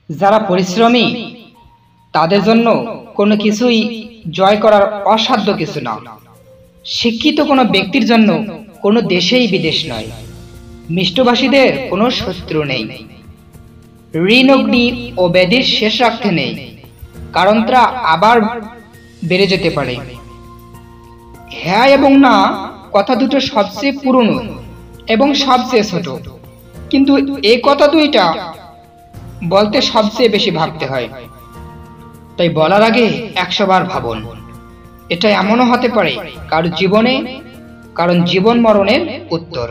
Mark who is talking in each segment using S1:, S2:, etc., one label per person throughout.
S1: যারা পরিশ্রমী তাদের জন্য কোনো কিছুই জয় করার অসাধ্য কিছু না। শিক্ষিত কোনো ব্যক্তির জন্য কোনো দেশেই বিদেশ নয়। মিষ্টভাষীদের কোনো শত্রু নেই। ঋণ অগ্নি ও ব্যাধির শেষ রাখতে নেই, কারণ তারা আবার বেড়ে যেতে পারে। হ্যাঁ এবং না কথা দুটো সবচেয়ে পুরনো এবং সবচেয়ে ছোট, কিন্তু এই কথা দুইটা বলতে সবচেয়ে বেশি ভাবতে হয়। তাই বলার আগে 100 বার ভাবুন। এটা এমনও হতে পারে কারো জীবনে, কারণ জীবন মরণের উত্তর।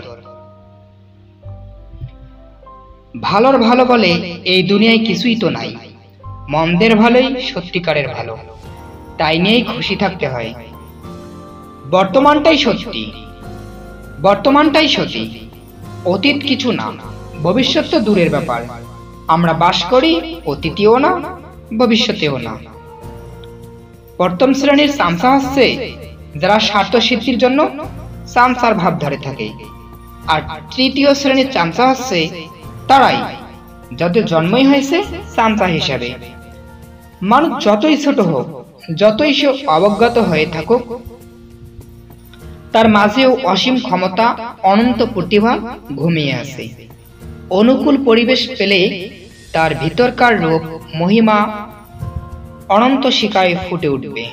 S1: ভালোর ভালো বলে এই দুনিয়ায় কিছুই তো নাই। মন্দের ভালোই সত্যিকারের ভালো, তাই নিয়েই খুশি থাকতে হয়। বর্তমানটাই সত্যি, বর্তমানটাই সত্যি। অতীত কিছু না, ভবিষ্যৎ তো দূরের ব্যাপার। আমরা বাস করি অতীতেও না, ভবিষ্যতেও না। প্রথম শ্রেণীর চামচা হচ্ছে যারা স্বার্থ সিদ্ধির জন্য চামচার ভাব ধরে থাকে, আর তৃতীয় শ্রেণীর চামচা হচ্ছে তারাই যাদের জন্মই হয়েছে চামচা হিসাবে। মানুষ যতই ছোট হোক, যতই সে অবজ্ঞাত হয়ে থাকুক, তার মাঝেও অসীম ক্ষমতা, অনন্ত প্রতিভা ঘুমিয়ে আছে। অনুকূল পরিবেশ পেলে তার ভিতরকার রূপ, মহিমা অনন্ত শিখায় ফুটে উঠবে।